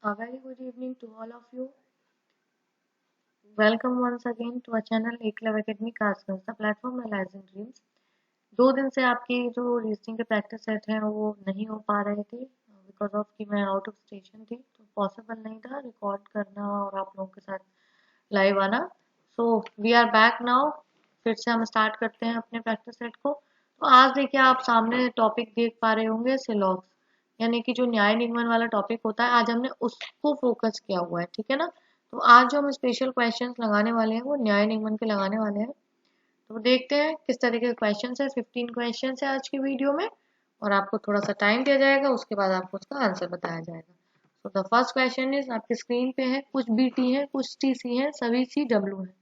A very good evening to all of you. Welcome once again to our channel Ekलव Academy Classrooms, the platform my lives and dreams. 2 दिन से आपकी जो reasoning के practice set हैं वो नहीं हो पा रहे थे बिकॉज ऑफ कि मैं आउट ऑफ स्टेशन थी, तो पॉसिबल नहीं था रिकॉर्ड करना और आप लोगों के साथ लाइव आना. So we are back now. फिर से हम स्टार्ट करते हैं अपने प्रैक्टिस सेट को. तो आज देखिए आप सामने टॉपिक देख पा रहे होंगे सिलॉग्स, यानी कि जो न्याय निगमन वाला टॉपिक होता है आज हमने उसको फोकस किया हुआ है. ठीक है ना. तो आज जो हम स्पेशल क्वेश्चंस लगाने वाले हैं वो न्याय निगमन के लगाने वाले हैं. तो देखते हैं किस तरह के क्वेश्चन है. 15 क्वेश्चन है आज की वीडियो में और आपको थोड़ा सा टाइम दिया जाएगा, उसके बाद आपको उसका आंसर बताया जाएगा. तो द फर्स्ट क्वेश्चन इज आपकी स्क्रीन पे है. कुछ बी टी है, कुछ टी सी है, सभी सी डब्ल्यू है.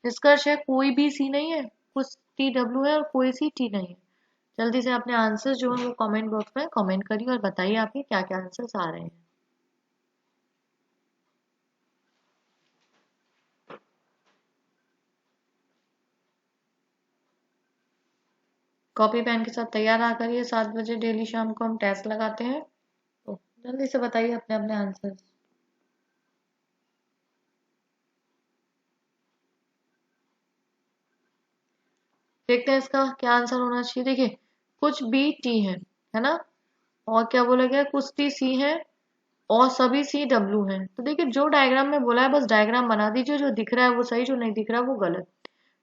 निष्कर्ष है कोई भी सी नहीं है, कुछ टी डब्ल्यू है और कोई सी टी नहीं है. जल्दी से अपने आंसर जो है वो कमेंट बॉक्स में कमेंट करिए और बताइए आपके क्या क्या आंसर्स आ रहे हैं. कॉपी पेन के साथ तैयार आकर ये 7 बजे डेली शाम को हम टेस्ट लगाते हैं. तो जल्दी से बताइए अपने अपने आंसर. देखते हैं इसका क्या आंसर होना चाहिए. देखिए कुछ बी टी है ना. और क्या बोला गया, कुछ टी सी है और सभी सी डब्ल्यू है. तो देखिए जो डायग्राम में बोला है बस डायग्राम बना दीजिए, जो दिख रहा है वो सही, जो नहीं दिख रहा है वो गलत.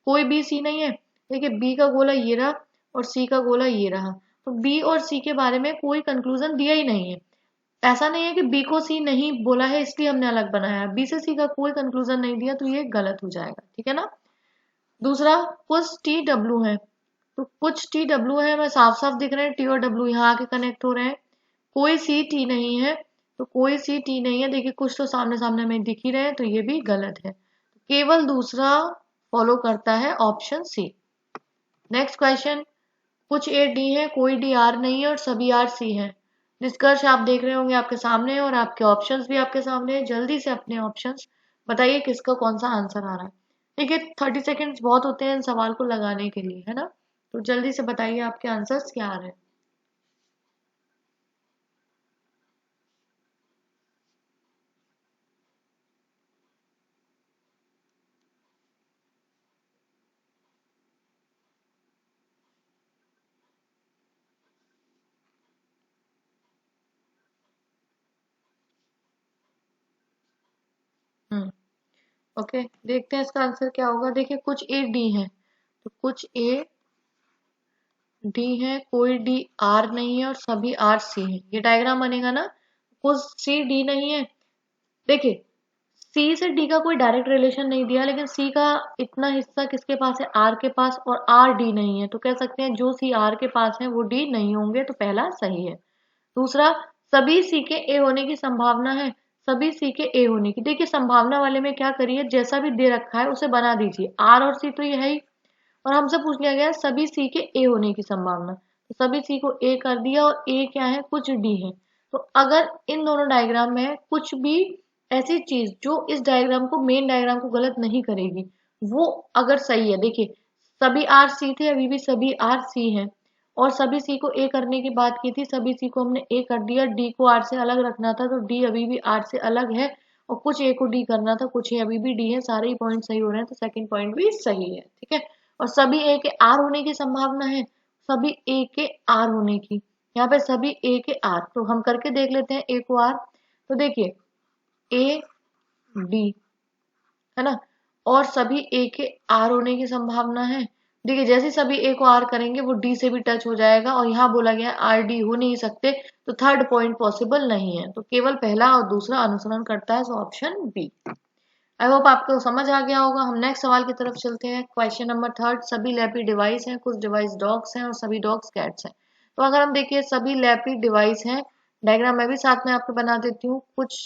कोई बी सी नहीं है. देखिए बी का गोला ये रहा और सी का गोला ये रहा. तो बी और सी के बारे में कोई कंक्लूजन दिया ही नहीं है. ऐसा नहीं है कि बी को सी नहीं बोला है इसलिए हमने अलग बनाया है. बी से सी का कोई कंक्लूजन नहीं दिया तो ये गलत हो जाएगा. ठीक है ना. दूसरा कुछ टी डब्ल्यू है. तो कुछ टी डब्ल्यू है, हमें साफ साफ दिख रहे हैं टी और डब्ल्यू यहाँ आके कनेक्ट हो रहे हैं. कोई सी टी नहीं है. तो कोई सी टी नहीं है. देखिए कुछ तो सामने सामने हमें दिख ही रहे हैं तो ये भी गलत है. केवल दूसरा फॉलो करता है, ऑप्शन सी. Next question. कुछ ए डी है, कोई डी आर नहीं है और सभी आर सी है. निष्कर्ष आप देख रहे होंगे आपके सामने और आपके ऑप्शंस भी आपके सामने. जल्दी से अपने ऑप्शंस बताइए किसका कौन सा आंसर आ रहा है. देखिए 30 सेकेंड्स बहुत होते हैं इन सवाल को लगाने के लिए, है ना. तो जल्दी से बताइए आपके आंसर्स क्या आ रहे हैं. हम्म. ओके देखते हैं इसका आंसर क्या होगा. देखिए कुछ ए डी है. तो कुछ ए डी है, कोई डी आर नहीं है और सभी आर सी है. ये डायग्राम बनेगा ना. कुछ सी डी नहीं है. देखिए सी से डी का कोई डायरेक्ट रिलेशन नहीं दिया, लेकिन सी का इतना हिस्सा किसके पास है, आर के पास, और आर डी नहीं है. तो कह सकते हैं जो सी आर के पास है वो डी नहीं होंगे. तो पहला सही है. दूसरा सभी सी के ए होने की संभावना है. सभी सी के ए होने की. देखिए संभावना वाले में क्या करिए, जैसा भी दे रखा है उसे बना दीजिए. आर और सी तो ये है ही और हमसे पूछ लिया गया है सभी सी के ए होने की संभावना. तो सभी सी को ए कर दिया और ए क्या है, कुछ डी है. तो अगर इन दोनों डायग्राम में कुछ भी ऐसी चीज जो इस डायग्राम को, मेन डायग्राम को गलत नहीं करेगी, वो अगर सही है. देखिए सभी आर सी थे, अभी भी सभी आर सी हैं. और सभी सी को ए करने की बात की थी, सभी सी को हमने ए कर दिया. डी को आर से अलग रखना था तो डी अभी भी आर से अलग है. और कुछ ए को डी करना था, कुछ ए अभी भी डी है. सारे ही पॉइंट सही हो रहे हैं तो सेकंड पॉइंट भी सही है. ठीक है. और सभी ए के आर होने की संभावना है. सभी ए के आर होने की. यहाँ पे सभी ए के आर, तो हम करके देख लेते हैं ए को आर. तो देखिए ए डी है ना, और सभी ए के आर होने की संभावना है. देखिए जैसे सभी ए को आर करेंगे वो डी से भी टच हो जाएगा और यहाँ बोला गया है आर डी हो नहीं सकते. तो थर्ड पॉइंट पॉसिबल नहीं है. तो केवल पहला और दूसरा अनुसरण करता है. So option B. I hope आपको समझ आ गया होगा. हम नेक्स्ट सवाल की तरफ चलते हैं. Question number third. सभी लैपी डिवाइस हैं, कुछ डिवाइस डॉग्स हैं और सभी डॉग्स कैट्स हैं. तो अगर हम देखिए सभी लैपी डिवाइस हैं, डायग्राम मैं भी साथ में आपको बना देती हूँ. कुछ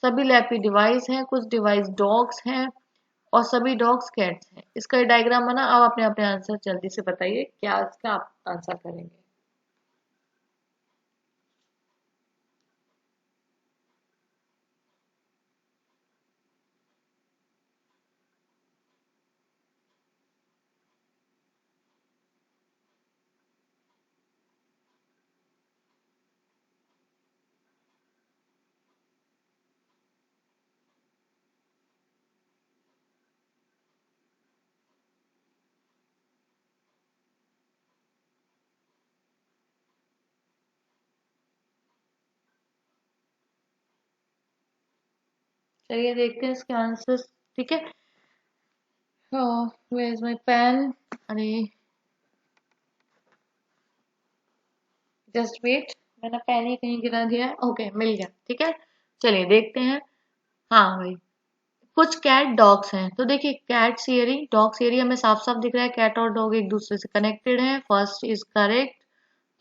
सभी लैपी डिवाइस हैं, कुछ डिवाइस डॉग्स हैं और सभी डॉग्स कैट्स हैं. इसका डायग्राम बना. अब अपने अपने आंसर जल्दी से बताइए क्या इसका आप आंसर करेंगे. चलिए देखते हैं इसके आंसर्स। ठीक है, वेयर इज माय पेन, अरे जस्ट वेट, मैंने पेन ही कहीं गिरा दिया है। ओके, मिल गया। ठीक है, चलिए देखते हैं। हाँ भाई, कुछ कैट डॉग्स हैं, तो देखिए कैट सियरी डॉग सियरी हमें साफ साफ दिख रहा है, कैट और डॉग एक दूसरे से कनेक्टेड हैं, फर्स्ट इज करेक्ट।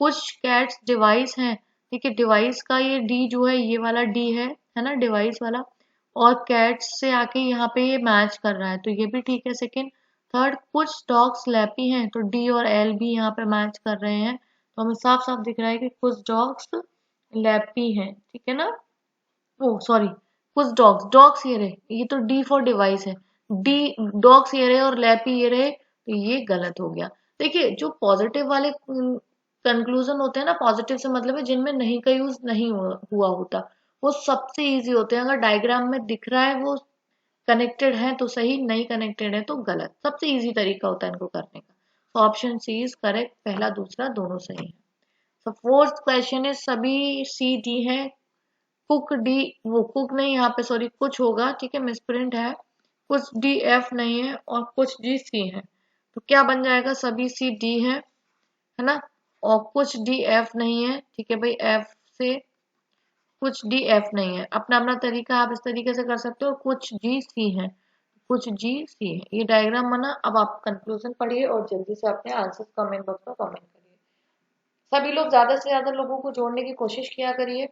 कुछ कैट्स डिवाइस हैं, देखिए डिवाइस का ये डी जो है, ये वाला डी है ना, डिवाइस वाला, और कैट्स से आके यहाँ पे ये मैच कर रहा है, तो ये भी ठीक है सेकंड। थर्ड, कुछ डॉग्स लैपी हैं, तो डी और एल भी यहाँ पे मैच कर रहे हैं, तो हमें साफ साफ दिख रहा है कि कुछ डॉग्स लैपी हैं। ठीक है ना, ओ सॉरी, कुछ डॉग्स डॉग्स ये रहे, ये तो डी फॉर डिवाइस है, डी डॉग्स ये रहे और लैपी ये रहे, तो ये गलत हो गया। देखिए जो पॉजिटिव वाले कंक्लूजन होते हैं ना, पॉजिटिव से मतलब है जिनमें नहीं का यूज नहीं हुआ होता, वो सबसे इजी होते हैं। अगर डायग्राम में दिख रहा है वो कनेक्टेड है तो सही, नहीं कनेक्टेड है तो गलत, सबसे इजी तरीका होता है इनको करने का। तो ऑप्शन सी इज करेक्ट, पहला दूसरा दोनों सही है। तो फोर्थ क्वेश्चन है, सभी सी डी है, कुक डी, वो कुक नहीं यहाँ पे, सॉरी कुछ होगा, ठीक है मिसप्रिंट है, कुछ डी एफ नहीं है और कुछ जी सी है, तो क्या बन जाएगा, सभी सी डी है ना, और कुछ डी एफ नहीं है। ठीक है भाई, एफ से कुछ डी एफ नहीं है, अपना अपना तरीका आप इस तरीके से कर सकते हो, कुछ जी सी है, कुछ जी सी है, ये डायग्राम बना। अब आप कंक्लूजन पढ़िए और जल्दी से अपने आंसर कमेंट बॉक्स में कमेंट करिए। सभी लोग ज्यादा से ज्यादा लोगों को जोड़ने की कोशिश किया करिए,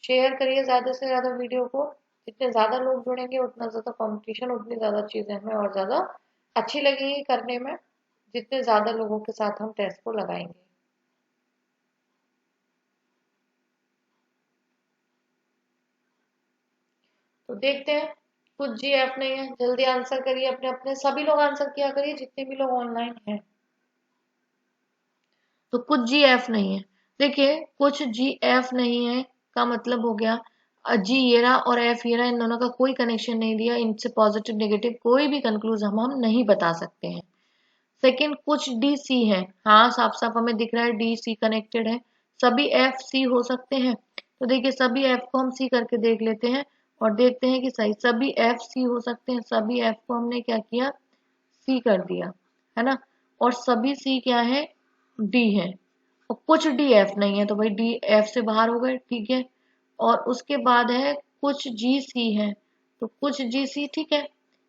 शेयर करिए ज्यादा से ज्यादा वीडियो को, जितने ज्यादा लोग जुड़ेंगे उतना ज्यादा कंपटीशन, उतनी ज्यादा चीजें हमें और ज्यादा अच्छी लगेगी करने में, जितने ज्यादा लोगों के साथ हम टेस्ट को लगाएंगे। तो देखते हैं, कुछ जी एफ नहीं है, जल्दी आंसर करिए अपने अपने, सभी लोग आंसर किया करिए जितने भी लोग ऑनलाइन हैं। तो कुछ जी एफ नहीं है, देखिए कुछ जी एफ नहीं है का मतलब हो गया जी ये रहा और एफ ये रहा, इन दोनों का कोई कनेक्शन नहीं दिया, इनसे पॉजिटिव नेगेटिव कोई भी कंक्लूजन हम नहीं बता सकते हैं। सेकंड, कुछ डी सी है, हाँ साफ साफ हमें दिख रहा है डी सी कनेक्टेड है, सभी एफ सी हो सकते हैं, तो देखिए सभी एफ को हम सी करके देख लेते हैं और देखते हैं कि सही, सभी एफ सी हो सकते हैं, सभी एफ को हमने क्या किया, सी कर दिया, है ना, और सभी सी क्या है, डी है, और कुछ डी एफ नहीं है, तो भाई डी एफ से बाहर हो गए। ठीक है, और उसके बाद है कुछ जी सी है, तो कुछ जी सी, ठीक है।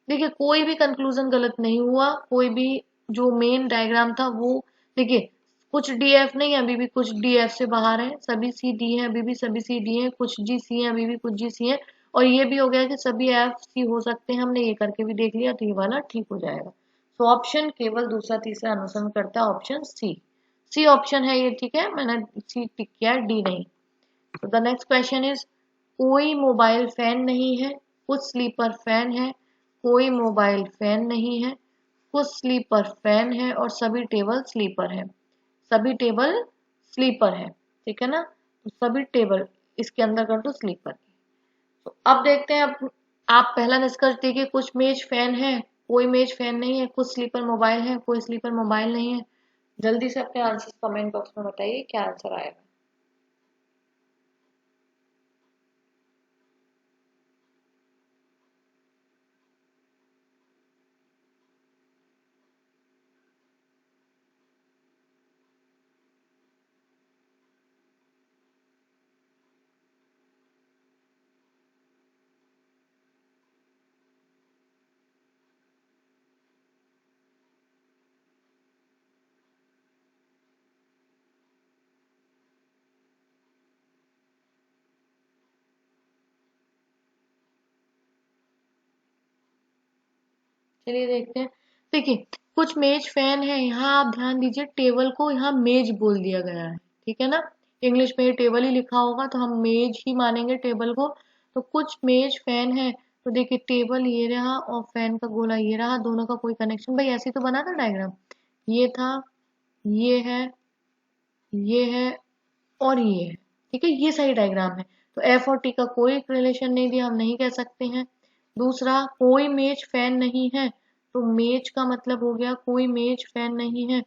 देखिए कोई भी कंक्लूजन गलत नहीं हुआ, कोई भी जो मेन डायग्राम था वो, देखिए कुछ डी एफ नहीं है, अभी भी कुछ डी एफ से बाहर है, सभी सी डी है, अभी भी सभी सी डी है, कुछ जी सी है, अभी भी कुछ जी सी है, और ये भी हो गया कि सभी एफ सी हो सकते हैं, हमने ये करके भी देख लिया, तो ये वाला ठीक हो जाएगा। तो ऑप्शन केवल दूसरा तीसरा अनुसरण करता है, ऑप्शन सी, सी ऑप्शन है ये। ठीक है, मैंने सी टिक किया, डी नहीं। तो द नेक्स्ट क्वेश्चन इज, कोई मोबाइल फैन नहीं है, कुछ स्लीपर फैन है, कोई मोबाइल फैन नहीं है, कुछ स्लीपर फैन है और सभी टेबल स्लीपर है, सभी टेबल स्लीपर है। ठीक है ना, तो सभी टेबल इसके अंदर कर दो स्लीपर। तो अब देखते हैं, अब आप पहला निष्कर्ष देखिए, कुछ मेज फैन है, कोई मेज फैन नहीं है, कुछ स्लीपर मोबाइल है, कोई स्लीपर मोबाइल नहीं है। जल्दी से अपने आंसर कमेंट बॉक्स में बताइए क्या आंसर आएगा। चलिए देखते हैं, देखिए कुछ मेज फैन है, यहाँ आप ध्यान दीजिए टेबल को यहाँ मेज बोल दिया गया है। ठीक है ना, इंग्लिश में टेबल ही लिखा होगा तो हम मेज ही मानेंगे टेबल को। तो कुछ मेज फैन है, तो देखिए टेबल ये रहा और फैन का गोला ये रहा, दोनों का कोई कनेक्शन, भाई ऐसे ही तो बना था डायग्राम, ये था, ये है, ये है और ये है। ठीक है, ये सही डायग्राम है, तो एफ और टी का कोई रिलेशन नहीं दिया, हम नहीं कह सकते हैं। दूसरा, कोई मेज फैन नहीं है, तो मेज का मतलब हो गया कोई मेज फैन नहीं है,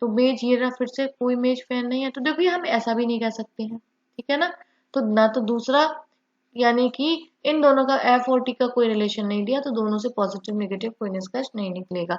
तो मेज ये रहा, फिर से कोई मेज फैन नहीं है, तो देखिए हम ऐसा भी नहीं कह सकते हैं। ठीक है ना, तो ना तो दूसरा यानी कि इन दोनों का एफ और टी का कोई रिलेशन नहीं दिया, तो दोनों से पॉजिटिव नेगेटिव कोई निष्कर्ष नहीं निकलेगा।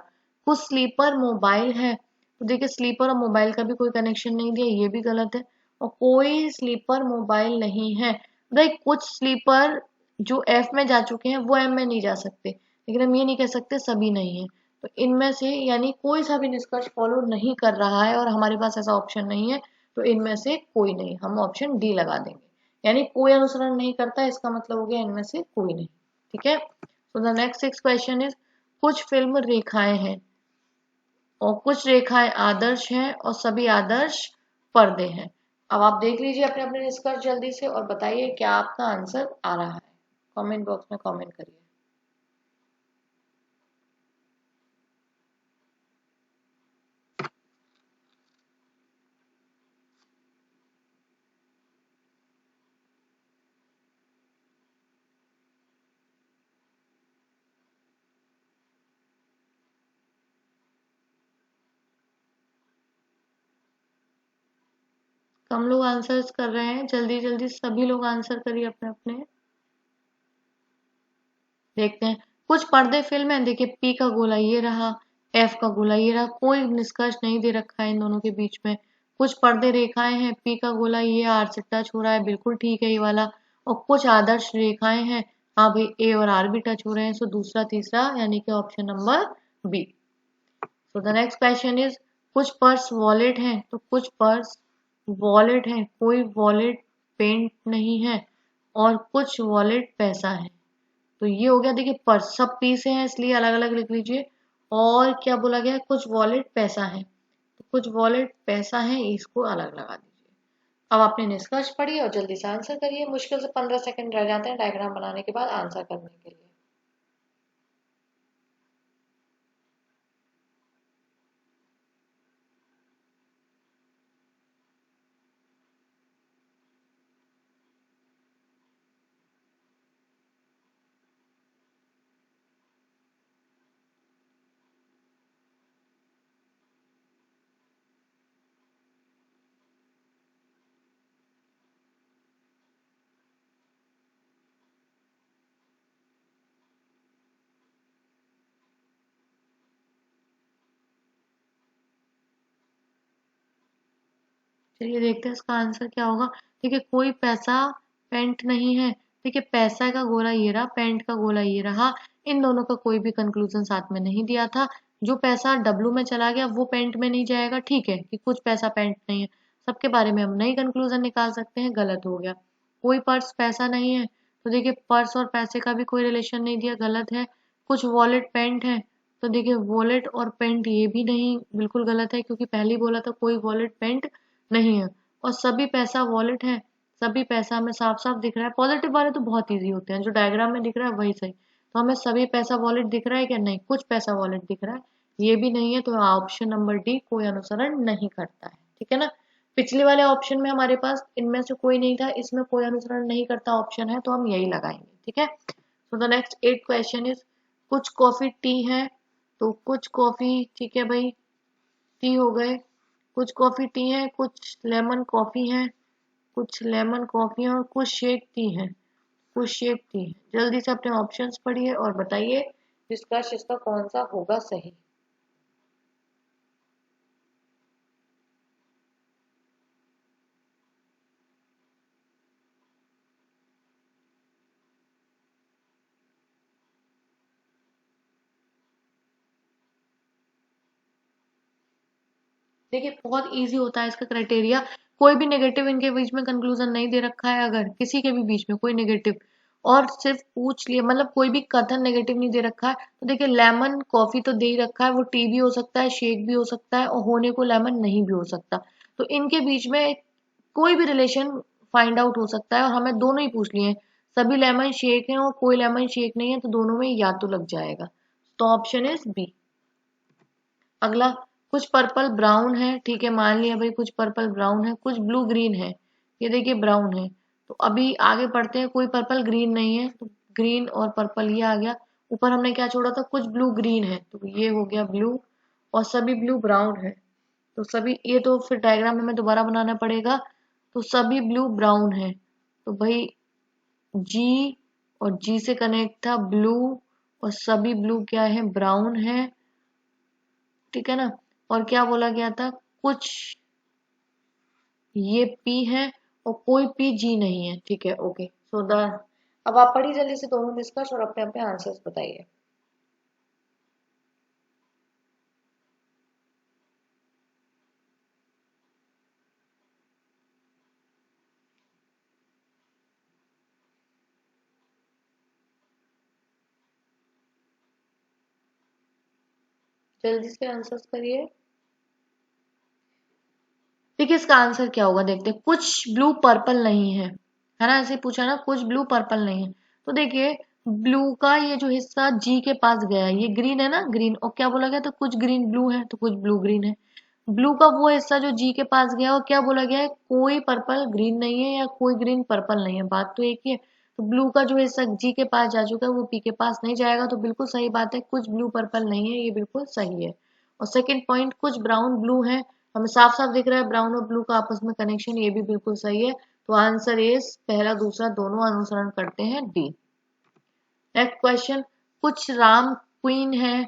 कुछ स्लीपर मोबाइल है, तो देखिए स्लीपर और मोबाइल का भी कोई कनेक्शन नहीं दिया, ये भी गलत है। और कोई स्लीपर मोबाइल नहीं है, भाई कुछ स्लीपर जो एफ में जा चुके हैं वो एम में नहीं जा सकते, लेकिन हम ये नहीं कह सकते सभी नहीं है। तो इनमें से यानी कोई सा भी निष्कर्ष फॉलो नहीं कर रहा है और हमारे पास ऐसा ऑप्शन नहीं है, तो इनमें से कोई नहीं, हम ऑप्शन डी लगा देंगे। यानी कोई अनुसरण नहीं करता, इसका मतलब हो गया इनमें से कोई नहीं। ठीक है, तो the next six question is, कुछ फिल्म रेखाएं हैं और कुछ रेखाएं आदर्श हैं और सभी आदर्श पर्दे हैं। अब आप देख लीजिए अपने अपने निष्कर्ष जल्दी से और बताइए क्या आपका आंसर आ रहा है। कमेंट बॉक्स में कमेंट करिए। कम लोग आंसर्स कर रहे हैं, जल्दी जल्दी सभी लोग आंसर करिए अपने अपने। देखते हैं, कुछ पर्दे फिल्म है, देखिए पी का गोला ये रहा, एफ का गोला ये रहा, कोई निष्कर्ष नहीं दे रखा है इन दोनों के बीच में। कुछ पर्दे रेखाएं हैं, पी का गोला ये आर से टच हो रहा है, बिल्कुल ठीक है ये वाला। और कुछ आदर्श रेखाएं हैं, हाँ भाई ए और आर भी टच हो रहे हैं, सो दूसरा तीसरा यानी कि option number B. So the next question is, कुछ पर्स वॉलेट हैं, तो कुछ पर्स वॉलेट हैं, कोई वॉलेट पेंट नहीं है और कुछ वॉलेट पैसा है। तो ये हो गया, देखिए पर्स सब पी से हैं इसलिए अलग अलग लिख लीजिए। और क्या बोला गया है, कुछ वॉलेट पैसा है, तो कुछ वॉलेट पैसा है, इसको अलग लगा दीजिए। अब आपने निष्कर्ष पढ़िए और जल्दी से आंसर करिए, मुश्किल से 15 सेकंड रह जाते हैं डायग्राम बनाने के बाद आंसर करने के लिए। चलिए देखते हैं इसका आंसर क्या होगा। देखिए कोई पैसा पेंट नहीं है, देखिए पैसा का गोला ये रहा, पेंट का गोला ये रहा, इन दोनों का कोई भी कंक्लूजन साथ में नहीं दिया था। जो पैसा डब्लू में चला गया वो पेंट में नहीं जाएगा, ठीक है कि कुछ पैसा पेंट नहीं है, सबके बारे में हम नहीं कंक्लूजन निकाल सकते हैं, गलत हो गया। कोई पर्स पैसा नहीं है, तो देखिए पर्स और पैसे का भी कोई रिलेशन नहीं दिया, गलत है। कुछ वॉलेट पेंट है, तो देखिए वॉलेट और पेंट ये भी नहीं, बिल्कुल गलत है, क्योंकि पहले ही बोला था कोई वॉलेट पेंट नहीं है। और सभी पैसा वॉलेट है, सभी पैसा हमें साफ साफ दिख रहा है, पॉजिटिव वाले तो बहुत इजी होते हैं, जो डायग्राम में दिख रहा है वही सही। तो हमें सभी पैसा वॉलेट दिख रहा है क्या, नहीं, कुछ पैसा वॉलेट दिख रहा है, ये भी नहीं है, तो ऑप्शन नंबर डी कोई अनुसरण नहीं करता है। ठीक है ना, पिछले वाले ऑप्शन में हमारे पास इनमें से कोई नहीं था, इसमें कोई अनुसरण नहीं करता ऑप्शन है, तो हम यही लगाएंगे। ठीक है, तो the next eight question is, कुछ कॉफी टी है, तो कुछ कॉफी, ठीक है भाई, टी हो गए, कुछ कॉफी टी है, कुछ लेमन कॉफी है, कुछ लेमन कॉफी है और कुछ शेक टी है, कुछ शेक टी है। जल्दी से अपने ऑप्शंस पढ़िए और बताइए निष्कर्ष इसका कौन सा होगा सही। देखिए बहुत इजी होता है इसका क्राइटेरिया, कोई भी नेगेटिव इनके बीच में कंक्लूजन नहीं दे रखा है, अगर किसी के भी बीच में कोई नेगेटिव और सिर्फ पूछ लिए, मतलब कोई भी कथन नेगेटिव नहीं दे रखा है, तो देखिए लेमन कॉफी तो दे ही रखा है, वो टी भी हो सकता है, शेक भी हो सकता है और होने को लेमन नहीं भी हो सकता। तो इनके बीच में कोई भी रिलेशन फाइंड आउट हो सकता है और हमें दोनों ही पूछ लिए हैं, सभी लेमन शेक हैं और कोई लेमन शेक नहीं है, तो दोनों में या तो लग जाएगा, तो ऑप्शन इज बी। अगला, कुछ पर्पल ब्राउन है, ठीक है मान लिया भाई कुछ पर्पल ब्राउन है, कुछ ब्लू ग्रीन है, ये देखिए ब्राउन है, तो अभी आगे पढ़ते हैं, कोई पर्पल ग्रीन नहीं है, तो ग्रीन और पर्पल ये आ गया। ऊपर हमने क्या छोड़ा था, कुछ ब्लू ग्रीन है, तो ये हो गया ब्लू, और सभी ब्लू ब्राउन है, तो सभी ये तो फिर डायग्राम हमें दोबारा बनाना पड़ेगा, तो सभी ब्लू ब्राउन है, तो भाई जी और जी से कनेक्ट था ब्लू, और सभी ब्लू क्या है, ब्राउन है, ठीक है ना। और क्या बोला गया था, कुछ ये पी है और कोई पी जी नहीं है, ठीक है, ओके। सो द अब आप पढ़िए जल्दी से दोनों डिस्कस और अपने अपने आंसर्स बताइए। जल्दी से आंसर्स करिए। देखिए इसका आंसर क्या होगा, देखते हैं। कुछ ब्लू पर्पल नहीं है ना, ऐसे पूछा ना, कुछ ब्लू पर्पल नहीं है। तो देखिए ब्लू का ये जो हिस्सा जी के पास गया है, ये ग्रीन है ना, ग्रीन, और क्या बोला गया, तो कुछ ग्रीन ब्लू है, तो कुछ ब्लू ग्रीन है। ब्लू का वो हिस्सा जो जी के पास गया, और क्या बोला गया है, कोई पर्पल ग्रीन नहीं है या कोई ग्रीन पर्पल नहीं है, बात तो एक ही है। तो ब्लू का जो हिस्सा जी के पास जा चुका है वो पी के पास नहीं जाएगा, तो बिल्कुल सही बात है, कुछ ब्लू पर्पल नहीं है, ये बिल्कुल सही है। और सेकंड पॉइंट, कुछ ब्राउन ब्लू है, हमें साफ साफ दिख रहा है ब्राउन और ब्लू का आपस में कनेक्शन, ये भी बिल्कुल सही है। तो आंसर इज पहला दूसरा दोनों अनुसरण करते हैं, डी। नेक्स्ट क्वेश्चन, कुछ राम क्वीन है,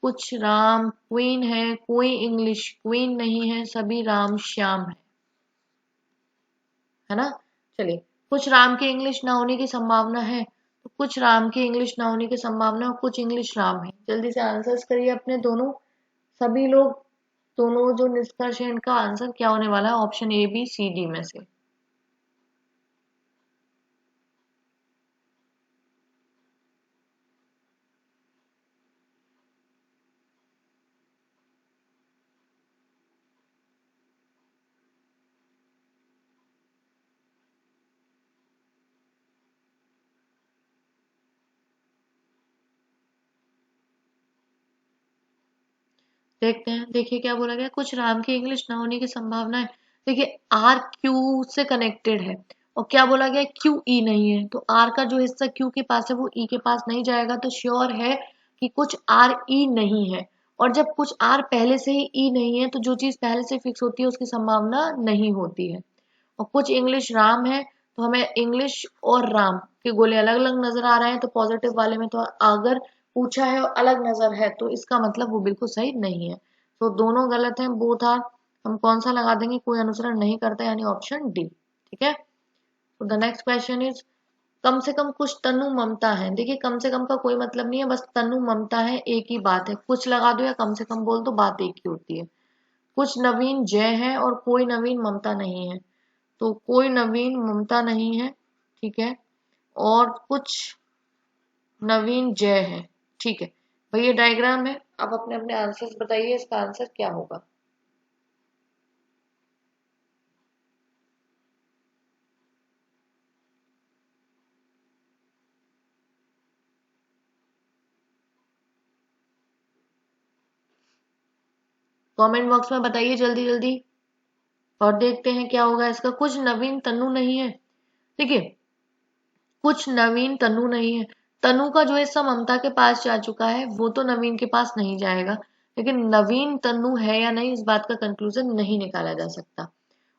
कुछ राम क्वीन है, कोई इंग्लिश क्वीन नहीं है, सभी राम श्याम है ना। चलिए, कुछ राम के इंग्लिश ना होने की संभावना है, तो कुछ राम के इंग्लिश ना होने की संभावना और कुछ इंग्लिश राम है। जल्दी से आंसर्स करिए अपने दोनों, सभी लोग, दोनों जो निष्कर्ष है इनका आंसर क्या होने वाला है, option A B C D में से। देखते हैं, देखिए क्या बोला गया, कुछ राम की इंग्लिश ना होने की संभावना है। देखिए आर क्यू से कनेक्टेड है, और क्या बोला गया, क्यू ई नहीं है, तो आर का जो हिस्सा क्यू के पास है वो ई के पास नहीं जाएगा, तो श्योर है कि कुछ आर ई नहीं है। और जब कुछ आर पहले से ही ई नहीं है, तो जो चीज पहले से फिक्स होती है उसकी संभावना नहीं होती है। और कुछ इंग्लिश राम है, तो हमें इंग्लिश और राम के गोले अलग अलग नजर आ रहे हैं, तो पॉजिटिव वाले में तो अगर पूछा है और अलग नजर है तो इसका मतलब वो बिल्कुल सही नहीं है। तो दोनों गलत हैं, बोथ आर। हम कौन सा लगा देंगे, कोई अनुसरण नहीं करता, यानी ऑप्शन डी, ठीक है। तो द नेक्स्ट क्वेश्चन इज, कम से कम कुछ तनु ममता है। देखिए कम से कम का कोई मतलब नहीं है, बस तनु ममता है, एक ही बात है, कुछ लगा दो या कम से कम बोल दो, बात एक ही होती है। कुछ नवीन जय है और कोई नवीन ममता नहीं है, तो कोई नवीन ममता नहीं है, ठीक है, और कुछ नवीन जय है, ठीक है। भैया डायग्राम है, आप अपने अपने आंसर्स बताइए, इसका आंसर क्या होगा। कमेंट बॉक्स में बताइए जल्दी जल्दी, और देखते हैं क्या होगा इसका। कुछ नवीन तनु नहीं है, देखिए कुछ नवीन तनु नहीं है, तनु का जो हिस्सा ममता के पास जा चुका है वो तो नवीन के पास नहीं जाएगा, लेकिन नवीन तनु है या नहीं इस बात का कंक्लूजन नहीं निकाला जा सकता।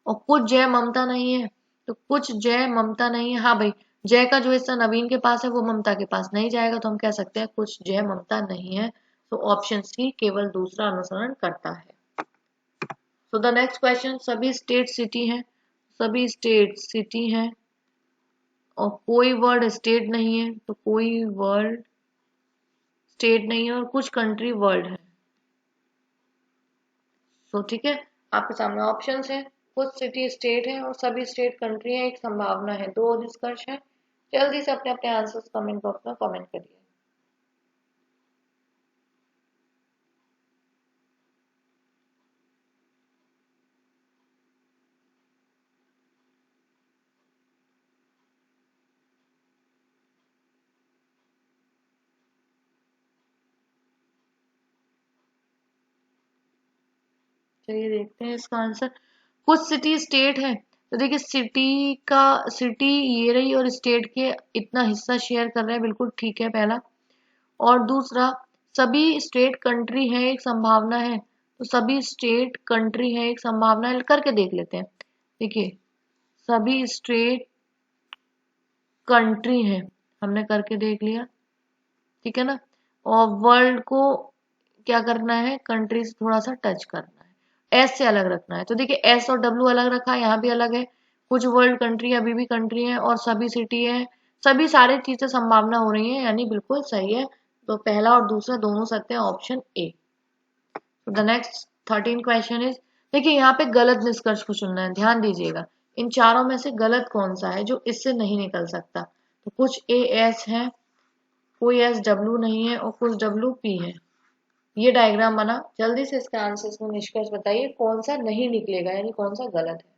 और कुछ जय ममता नहीं है, तो कुछ जय ममता नहीं है, हाँ भाई, जय का जो हिस्सा नवीन के पास है वो ममता के पास नहीं जाएगा, तो हम कह सकते हैं कुछ जय ममता नहीं है। तो ऑप्शन सी केवल दूसरा अनुसरण करता है। सो द नेक्स्ट क्वेश्चन, सभी स्टेट सिटी हैं, सभी स्टेट सिटी हैं और कोई वर्ड स्टेट नहीं है, तो कोई वर्ड स्टेट नहीं है, और कुछ कंट्री वर्ल्ड है। तो ठीक है, आपके सामने ऑप्शंस है, कुछ सिटी स्टेट है और सभी स्टेट कंट्री है, एक संभावना है, दो निष्कर्ष है। जल्दी से अपने अपने आंसर्स कमेंट बॉक्स में कमेंट करिए। चलिए देखते हैं इसका आंसर। कुछ सिटी स्टेट है, तो देखिए सिटी का, सिटी ये रही और स्टेट के इतना हिस्सा शेयर कर रहे हैं, बिल्कुल ठीक है पहला। और दूसरा, सभी स्टेट कंट्री है, एक संभावना है, तो सभी स्टेट कंट्री है, एक संभावना है, करके देख लेते हैं। देखिए सभी स्टेट कंट्री है, हमने करके देख लिया, ठीक है ना। और वर्ल्ड को क्या करना है, कंट्री से थोड़ा सा टच करना है, एस से अलग रखना है। तो देखिए एस और डब्ल्यू अलग रखा है, यहाँ भी अलग है। कुछ वर्ल्ड कंट्री अभी भी कंट्री है और सभी सिटी है, सभी सारी चीजें संभावना हो रही है, यानी बिल्कुल सही है। तो पहला और दूसरा दोनों सत्य है, option A. The next 13 question is, देखिए यहाँ पे गलत निष्कर्ष को चुनना है, ध्यान दीजिएगा। इन चारों में से गलत कौन सा है जो इससे नहीं निकल सकता। तो कुछ ए एस है, कोई एस डब्ल्यू नहीं है और कुछ डब्ल्यू पी है। ये डायग्राम बना, जल्दी से इसका आंसर को निष्कर्ष बताइए कौन सा नहीं निकलेगा, यानी कौन सा गलत है।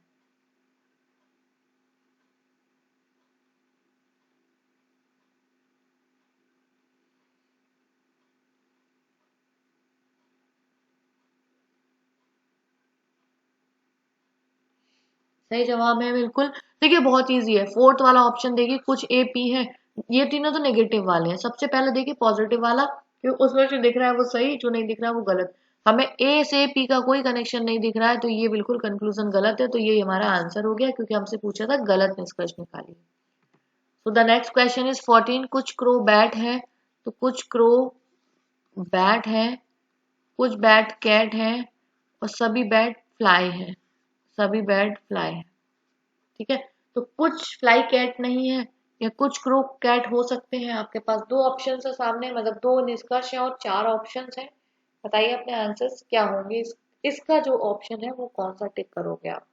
सही जवाब है बिल्कुल। देखिए बहुत इजी है, फोर्थ वाला ऑप्शन देखिए, कुछ ए पी है, ये तीनों तो नेगेटिव वाले हैं। सबसे पहले देखिए पॉजिटिव वाला, क्योंकि उसमें जो दिख रहा है वो सही, जो नहीं दिख रहा है वो गलत। हमें ए से पी का कोई कनेक्शन नहीं दिख रहा है, तो ये बिल्कुल कंक्लूजन गलत है। तो ये हमारा आंसर हो गया, क्योंकि हमसे पूछा था गलत निष्कर्ष निकालिए। तो द नेक्स्ट क्वेश्चन इज 14, कुछ क्रो बैट है, तो कुछ क्रो बैट है, कुछ बैट कैट है और सभी बैट फ्लाई है, सभी बैट फ्लाई है, ठीक है। तो कुछ फ्लाई कैट नहीं है या कुछ क्रो कैट हो सकते हैं। आपके पास दो ऑप्शन है सामने, मतलब दो निष्कर्ष है और चार ऑप्शन है। बताइए अपने आंसर्स क्या होंगे, इसका जो ऑप्शन है वो कौन सा टिक करोगे आप।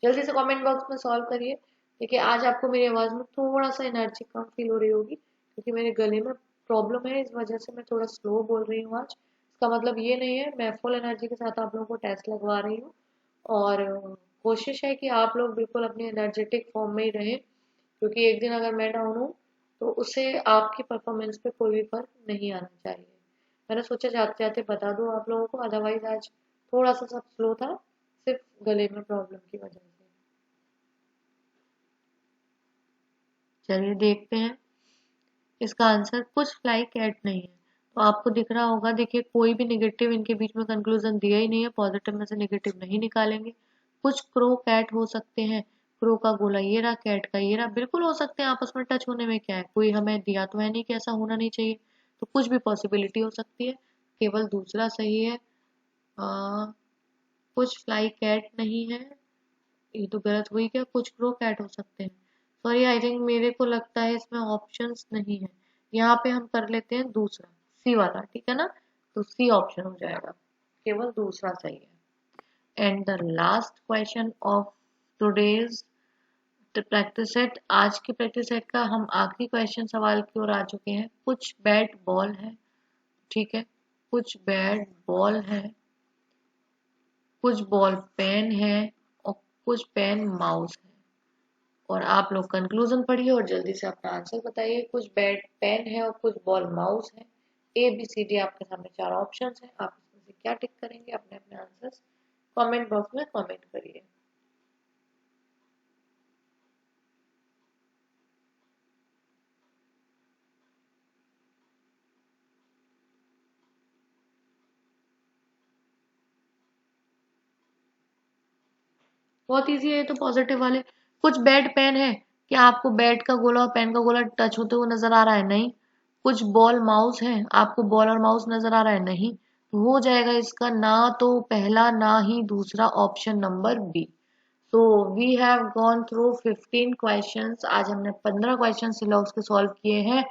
जल्दी से कमेंट बॉक्स में सॉल्व करिए। देखिए आज आपको मेरी आवाज में थोड़ा सा एनर्जी कम फील हो रही होगी, क्योंकि मेरे गले में प्रॉब्लम है, इस वजह से मैं थोड़ा स्लो बोल रही हूँ आज। इसका मतलब ये नहीं है, मैं फुल एनर्जी के साथ आप लोगों को टेस्ट लगवा रही हूँ। और कोशिश है कि आप लोग बिल्कुल अपनी एनर्जेटिक फॉर्म में ही रहें, क्योंकि एक दिन अगर मैं डाउन हूँ तो उससे आपकी परफॉर्मेंस पे कोई भी फर्क नहीं आना चाहिए। मैंने सोचा जाते जाते बता दूं आप लोगों को, अदरवाइज आज थोड़ा सा सब स्लो था, सिर्फ गले में प्रॉब्लम की वजह से। चलिए देखते हैं इसका आंसर। कुछ फ्लाई कैट नहीं है, तो आपको दिख रहा होगा, देखिए कोई भी नेगेटिव इनके बीच में कंक्लूजन दिया ही नहीं है, पॉजिटिव में से नेगेटिव नहीं निकालेंगे। कुछ क्रो कैट हो सकते हैं, क्रो का गोला ये रहा, कैट का ये रहा, बिल्कुल हो सकते हैं, आपस में टच होने में क्या है, कोई हमें दिया तो है नहीं कि ऐसा होना नहीं चाहिए। तो कुछ भी पॉसिबिलिटी हो सकती है, केवल दूसरा सही है। कुछ फ्लाई कैट नहीं है, ये तो गलत हुई, क्या कुछ क्रो कैट हो सकते हैं। सॉरी, आई थिंक मेरे को लगता है इसमें ऑप्शंस नहीं है। यहाँ पे हम कर लेते हैं दूसरा, सी वाला, ठीक है ना। तो सी ऑप्शन हो जाएगा, केवल दूसरा सही है। And the last question of today's practice set, आज की प्रैक्टिस सेट का हम आखिरी क्वेश्चन सवाल की ओर आ चुके हैं। कुछ बैट बॉल है, ठीक है, कुछ बैट बॉल है, कुछ बॉल पेन है और कुछ पेन माउस है। और आप लोग कंक्लूजन पढ़िए और जल्दी से अपना आंसर बताइए। कुछ बैट पेन है और कुछ बॉल माउस है। ए बी सी डी आपके सामने चार ऑप्शंस हैं, आप इसमें से क्या टिक करेंगे, अपने अपने आंसर्स कमेंट बॉक्स में कमेंट करिए। बहुत इजी है ये तो, पॉजिटिव वाले। कुछ बैट पेन है, क्या आपको बैट का गोला और पेन का गोला टच होते हुए नजर आ रहा है, नहीं। कुछ बॉल माउस है, आपको बॉल और माउस नजर आ रहा है, नहीं। तो हो जाएगा इसका ना तो पहला ना ही दूसरा, ऑप्शन नंबर बी। तो we have gone through 15 questions. आज हमने 15 क्वेश्चन सिलॉक्स के सॉल्व किए हैं।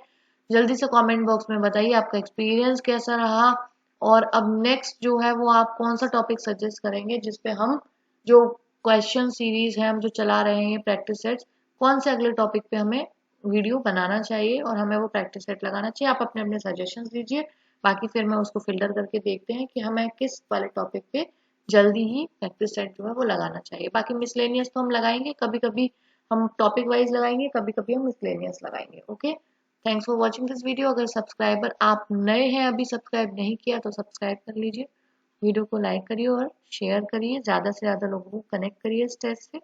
जल्दी से कमेंट बॉक्स में बताइए आपका एक्सपीरियंस कैसा रहा। और अब नेक्स्ट जो है वो आप कौन सा टॉपिक सजेस्ट करेंगे, जिसपे हम जो क्वेश्चन सीरीज है हम जो चला रहे हैं प्रैक्टिस सेट्स, कौन से अगले टॉपिक पे हमें वीडियो बनाना चाहिए और हमें वो प्रैक्टिस सेट लगाना चाहिए। आप अपने अपने सजेशंस दीजिए, बाकी फिर मैं उसको फिल्टर करके देखते हैं कि हमें किस वाले टॉपिक पे जल्दी ही प्रैक्टिस सेट जो है वो लगाना चाहिए। बाकी मिसलेनियस तो हम लगाएंगे, कभी कभी हम टॉपिक वाइज लगाएंगे, कभी कभी हम मिसलेनियस लगाएंगे। Okay, thanks for watching this video. अगर सब्सक्राइबर आप नए हैं, अभी सब्सक्राइब नहीं किया तो सब्सक्राइब कर लीजिए, वीडियो को लाइक करिए और शेयर करिए, ज़्यादा से ज़्यादा लोगों को कनेक्ट करिए इस टेस्ट से।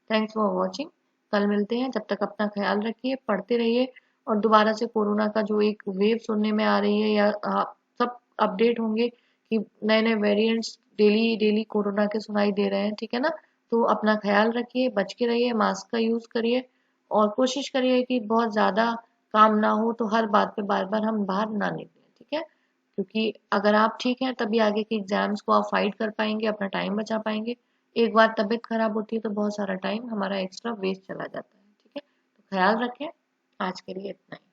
थैंक्स फॉर वॉचिंग, कल मिलते हैं, जब तक अपना ख्याल रखिए, पढ़ते रहिए। और दोबारा से कोरोना का जो एक वेव सुनने में आ रही है, या सब अपडेट होंगे कि नए नए वेरिएंट्स डेली डेली कोरोना के सुनाई दे रहे हैं, ठीक है ना। तो अपना ख्याल रखिए, बच के रहिए, मास्क का यूज़ करिए और कोशिश करिए कि बहुत ज़्यादा काम ना हो तो हर बात पे बार बार हम बाहर ना निकलें, ठीक है। क्योंकि अगर आप ठीक हैं तभी आगे के एग्जाम्स को आप फाइट कर पाएंगे, अपना टाइम बचा पाएंगे। एक बार तबीयत खराब होती है तो बहुत सारा टाइम हमारा एक्स्ट्रा वेस्ट चला जाता है, ठीक है। तो ख्याल रखें। आज के लिए इतना ही।